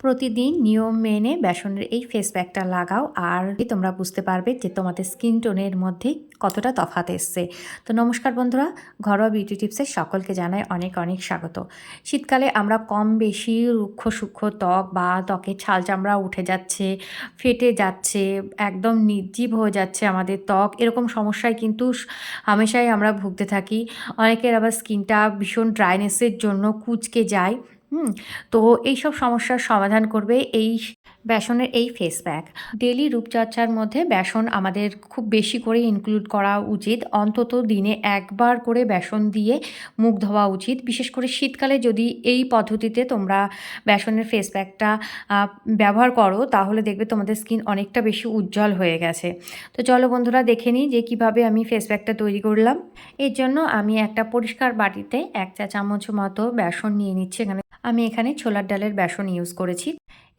প্রতিদিন নিয়ম মেনে বেসনের এই ফেস প্যাকটা লাগাও, আর তোমরা বুঝতে পারবে যে তোমাদের স্কিন টোনের মধ্যে কতটা তফাৎ এসছে। তো নমস্কার বন্ধুরা, ঘরোয়া বিউটি টিপসের সকলকে জানাই অনেক অনেক স্বাগত। শীতকালে আমরা কম বেশি রুক্ষ সূক্ষ্ম ত্বক বা ত্বকের ছাল চামড়া উঠে যাচ্ছে, ফেটে যাচ্ছে, একদম নির্জীব হয়ে যাচ্ছে আমাদের ত্বক, এরকম সমস্যায় কিন্তু হামেশাই আমরা ভুগতে থাকি। অনেকের আবার স্কিনটা ভীষণ ড্রাইনেসের জন্য কুঁচকে যায়। তো এইসব সমস্যার সমাধান করবে এই বেসনের এই ফেস প্যাক। ডেইলি রূপচর্চার মধ্যে বেসন আমাদের খুব বেশি করে ইনক্লুড করা উচিত। অন্তত দিনে একবার করে বেসন দিয়ে মুখ ধোয়া উচিত। বিশেষ করে শীতকালে যদি এই পদ্ধতিতে তোমরা বেসনের ফেস প্যাকটা ব্যবহার করো, তাহলে দেখবে তোমাদের স্কিন অনেকটা বেশি উজ্জ্বল হয়ে গেছে। তো চলো বন্ধুরা, দেখে নিই যে কিভাবে আমি ফেস প্যাকটা তৈরি করলাম। এর জন্য আমি একটা পরিষ্কার বাটিতে 1 চা চামচ মতো বেসন নিয়ে নিচ্ছি। আমি এখানে ছোলার ডালের বেসন ইউজ করেছি।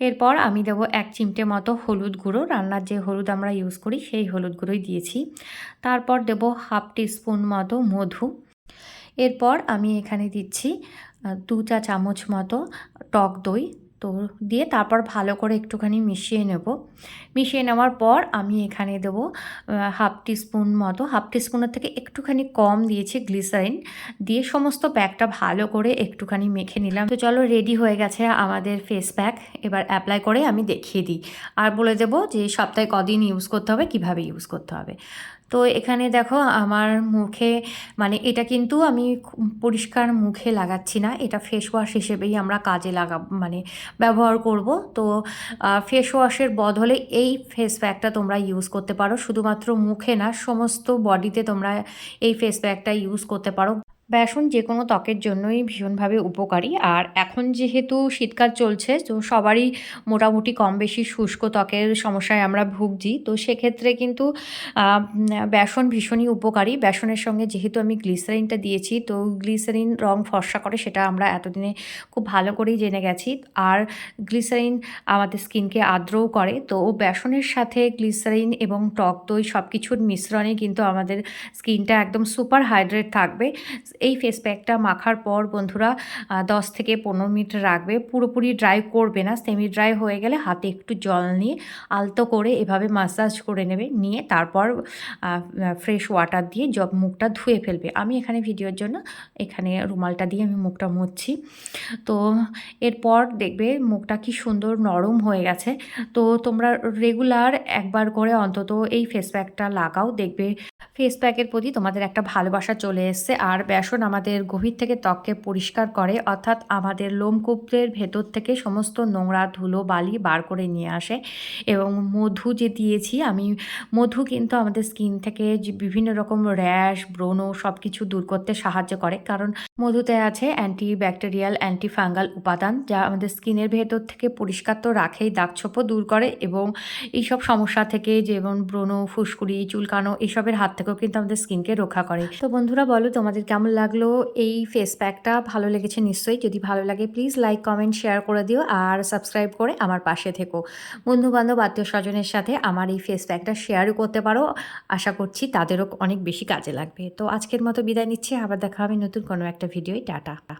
এরপর আমি দেবো 1 চিমটে মতো হলুদ গুঁড়ো, রান্নার যে হলুদ আমরা ইউজ করি সেই হলুদ গুঁড়োই দিয়েছি। তারপর দেবো 1/2 টিস্পুন মতো মধু। এরপর আমি এখানে দিচ্ছি 2 চা চামচ মতো টক দই। তো দিয়ে তারপর ভালো করে একটুখানি মিশিয়ে নেব। মিশিয়ে নেওয়ার পর আমি এখানে দেবো 1/2 টিস্পুন মতো, 1/2 টিস্পুনের থেকে একটুখানি কম দিয়েছি গ্লিসারিন, দিয়ে সমস্ত প্যাকটা ভালো করে একটুখানি মেখে নিলাম। তো চলো, রেডি হয়ে গেছে আমাদের ফেস প্যাক। এবার অ্যাপ্লাই করে আমি দেখিয়ে দিই, আর বলে দেবো যে সপ্তাহে কদিন ইউজ করতে হবে, কিভাবে ইউজ করতে হবে। তো এখানে দেখো আমার মুখে, মানে এটা কিন্তু আমি পরিষ্কার মুখে লাগাচ্ছি না, এটা ফেস ওয়াশ হিসেবেই আমরা কাজে মানে ব্যবহার করব। তো ফেস ওয়াশের বদলে এই ফেস প্যাকটা তোমরা ইউজ করতে পারো। শুধুমাত্র মুখে না, সমস্ত বডিতে তোমরা এই ফেস প্যাকটা ইউজ করতে পারো। বেসন যে কোনো ত্বকের জন্যই ভীষণভাবে উপকারী। আর এখন যেহেতু শীতকাল চলছে, তো সবারই মোটামুটি কম বেশি শুষ্ক ত্বকের সমস্যায় আমরা ভুগছি। তো সেক্ষেত্রে কিন্তু বেসন ভীষণই উপকারী। বেসনের সঙ্গে যেহেতু আমি গ্লিসারিনটা দিয়েছি, তো গ্লিসারিন রং ফর্সা করে, সেটা আমরা এতদিনে খুব ভালো করেই জেনে গেছি। আর গ্লিসারিন আমাদের স্কিনকে আর্দ্রও করে। তো বেসনের সাথে গ্লিসারিন এবং টক দই সব কিছুর মিশ্রণে কিন্তু আমাদের স্কিনটা একদম সুপার হাইড্রেট থাকবে। এই ফেস প্যাকটা মাখার পর বন্ধুরা 10 থেকে 15 মিনিট রাখবে। পুরোপুরি ড্রাই করবে না, সেমি ড্রাই হয়ে গেলে হাতে একটু জল নিয়ে আলতো করে এভাবে মাসাজ করে নেবে, নিয়ে তারপর ফ্রেশ ওয়াটার দিয়ে মুখটা ধুয়ে ফেলবে। আমি এখানে ভিডিওর জন্য এখানে রুমালটা দিয়ে আমি মুখটা মুছছি। তো এরপর দেখবে মুখটা কি সুন্দর নরম হয়ে গেছে। তো তোমরা রেগুলার একবার করে অন্তত এই ফেস প্যাকটা লাগাও, দেখবে ফেস প্যাকের প্রতি তোমাদের একটা ভালোবাসা চলে এসছে। আর বেসন আমাদের গভীর থেকে ত্বককে পরিষ্কার করে, অর্থাৎ আমাদের লোমকূপের ভেতর থেকে সমস্ত নোংরা ধুলো বালি বার করে নিয়ে আসে। এবং মধু যে দিয়েছি আমি, মধু কিন্তু আমাদের স্কিন থেকে যে বিভিন্ন রকম র্যাশ, ব্রণ সব কিছু দূর করতে সাহায্য করে। কারণ মধুতে আছে অ্যান্টিব্যাকটেরিয়াল, অ্যান্টিফাঙ্গাল উপাদান, যা আমাদের স্কিনের ভেতর থেকে পরিষ্কার তো রাখেই, দাগছোপও দূর করে এবং এইসব সমস্যা থেকে, যেমন ব্রণ, ফুসকুড়ি, চুলকানো, এসবের হাত থেকেও কিন্তু আমাদের স্কিনকে রক্ষা করে। তো বন্ধুরা বলো, তোমাদের কেমন লাগলো এই ফেস প্যাকটা? ভালো লেগেছে নিশ্চয়ই। যদি ভালো লাগে প্লিজ লাইক, কমেন্ট, শেয়ার করে দিও, আর সাবস্ক্রাইব করে আমার পাশে থেকো। বন্ধুবান্ধব, আত্মীয় স্বজনের সাথে আমার এই ফেস প্যাকটা শেয়ারও করতে পারো। আশা করছি তাদেরও অনেক বেশি কাজে লাগবে। তো আজকের মতো বিদায় নিচ্ছি, আবার দেখা হবে নতুন কোনো একটা ভিডিওয়। টাটা।